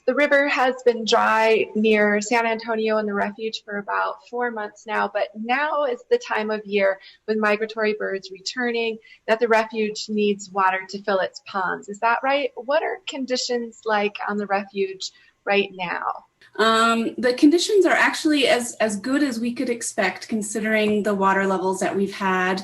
The river has been dry near San Antonio and the refuge for about 4 months now, but now is the time of year with migratory birds returning that the refuge needs water to fill its ponds. Is that right? What are conditions like on the refuge right now? The conditions are actually as good as we could expect considering the water levels that we've had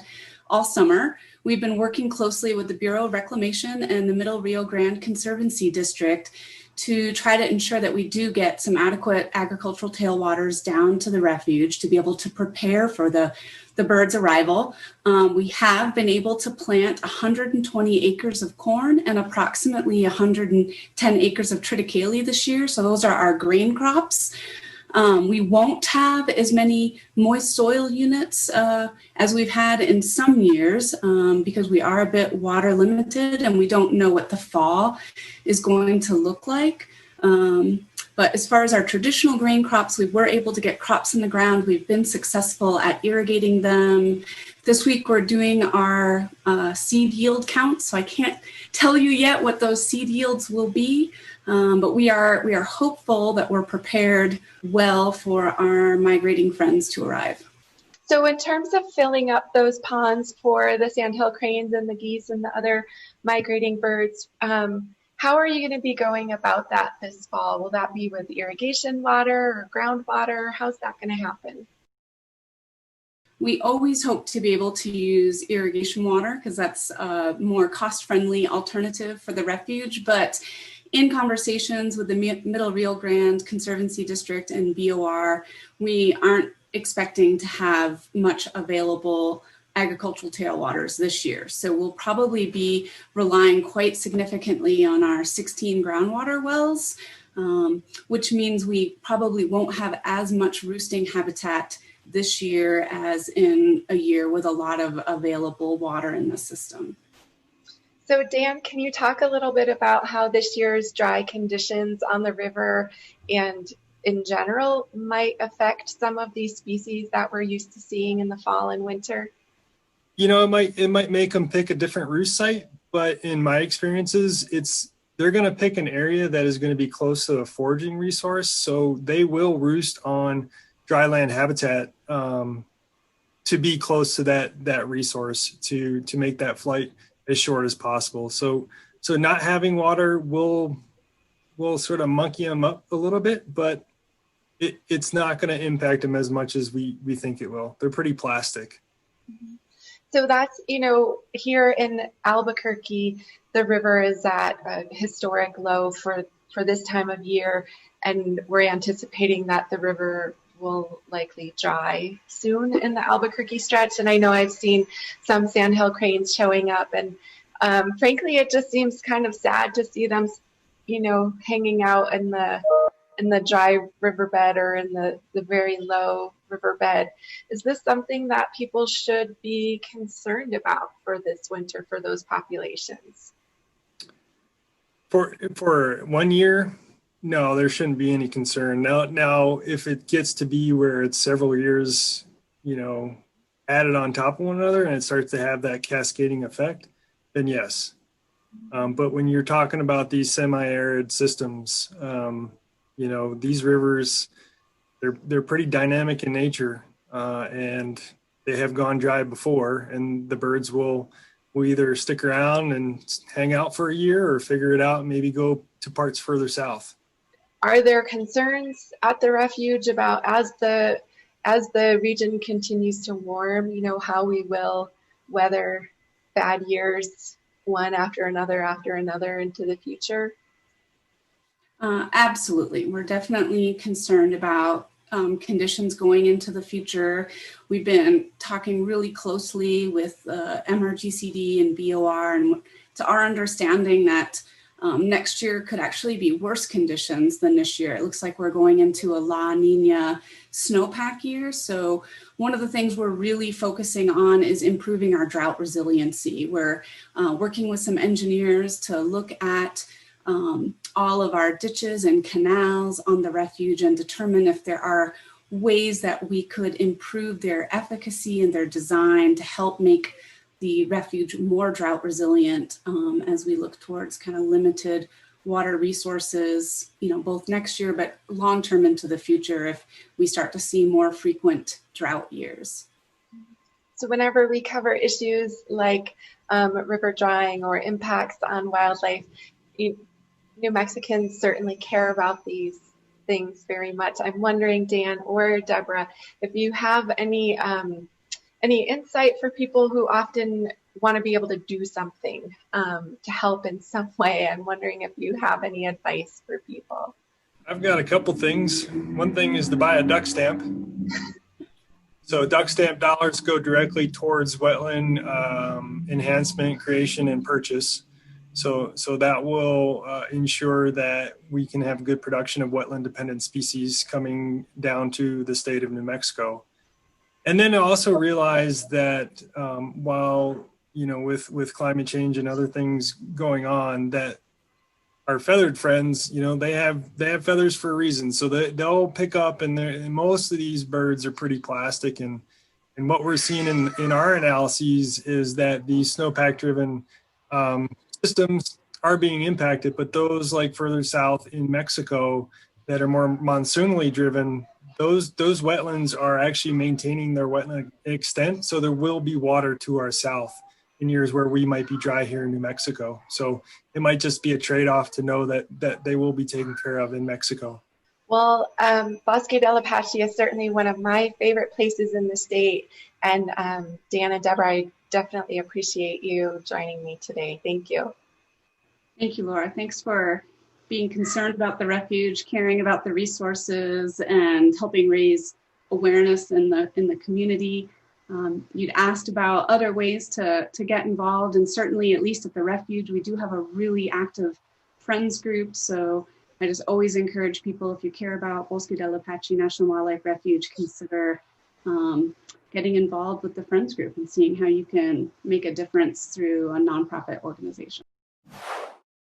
all summer. We've been working closely with the Bureau of Reclamation and the Middle Rio Grande Conservancy District to try to ensure that we do get some adequate agricultural tailwaters down to the refuge to be able to prepare for the birds' arrival. We have been able to plant 120 acres of corn and approximately 110 acres of triticale this year. So those are our grain crops. We won't have as many moist soil units as we've had in some years because we are a bit water limited and we don't know what the fall is going to look like. But as far as our traditional grain crops, we were able to get crops in the ground. We've been successful at irrigating them. This week we're doing our seed yield count, so I can't tell you yet what those seed yields will be, but we are hopeful that we're prepared well for our migrating friends to arrive. So in terms of filling up those ponds for the sandhill cranes and the geese and the other migrating birds, how are you going to be going about that this fall? Will that be with irrigation water or groundwater? How's that going to happen? We always hope to be able to use irrigation water because that's a more cost-friendly alternative for the refuge. But in conversations with the Middle Rio Grande Conservancy District and BOR, we aren't expecting to have much available agricultural tailwaters this year. So we'll probably be relying quite significantly on our 16 groundwater wells, which means we probably won't have as much roosting habitat this year as in a year with a lot of available water in the system. So Dan, can you talk a little bit about how this year's dry conditions on the river and in general might affect some of these species that we're used to seeing in the fall and winter? You know, it might make them pick a different roost site, but in my experiences, they're going to pick an area that is going to be close to a foraging resource, so they will roost on dry land habitat to be close to that resource to make that flight as short as possible. So not having water will sort of monkey them up a little bit, but it's not going to impact them as much as we think it will. They're pretty plastic. Mm-hmm. So that's, here in Albuquerque, the river is at a historic low for this time of year, and we're anticipating that the river will likely dry soon in the Albuquerque stretch. And I know I've seen some sandhill cranes showing up, and frankly, it just seems kind of sad to see them, hanging out in the dry riverbed or in the very low riverbed. Is this something that people should be concerned about for this winter for those populations? For 1 year, no, there shouldn't be any concern. Now, if it gets to be where it's several years, added on top of one another and it starts to have that cascading effect, then yes. But when you're talking about these semi-arid systems, these rivers, they're pretty dynamic in nature, and they have gone dry before, and the birds will either stick around and hang out for a year or figure it out and maybe go to parts further south. Are there concerns at the refuge about as the region continues to warm, how we will weather bad years one after another into the future? Absolutely. We're definitely concerned about conditions going into the future. We've been talking really closely with MRGCD and BOR, and to our understanding that next year could actually be worse conditions than this year. It looks like we're going into a La Nina snowpack year. So one of the things we're really focusing on is improving our drought resiliency. We're working with some engineers to look at all of our ditches and canals on the refuge and determine if there are ways that we could improve their efficacy and their design to help make the refuge more drought resilient as we look towards kind of limited water resources, both next year, but long-term into the future if we start to see more frequent drought years. So whenever we cover issues like river drying or impacts on wildlife, New Mexicans certainly care about these things very much. I'm wondering, Dan or Deborah, if you have any insight for people who often want to be able to do something to help in some way. I'm wondering if you have any advice for people. I've got a couple things. One thing is to buy a duck stamp. So duck stamp dollars go directly towards wetland enhancement, creation, and purchase. So that will ensure that we can have good production of wetland-dependent species coming down to the state of New Mexico. And then also realize that while, with climate change and other things going on, that our feathered friends, they have feathers for a reason. So they'll pick up, and most of these birds are pretty plastic. And what we're seeing in our analyses is that these snowpack-driven systems are being impacted, but those like further south in Mexico that are more monsoonally driven, those wetlands are actually maintaining their wetland extent. So there will be water to our south in years where we might be dry here in New Mexico. So it might just be a trade-off to know that they will be taken care of in Mexico. Well, Bosque del Apache is certainly one of my favorite places in the state. And Dan and Deborah, I definitely appreciate you joining me today. Thank you. Thank you, Laura. Thanks for being concerned about the refuge, caring about the resources, and helping raise awareness in the community. You'd asked about other ways to get involved, and certainly, at least at the refuge, we do have a really active friends group. So I just always encourage people, if you care about Bosque del Apache National Wildlife Refuge, consider getting involved with the friends group and seeing how you can make a difference through a nonprofit organization.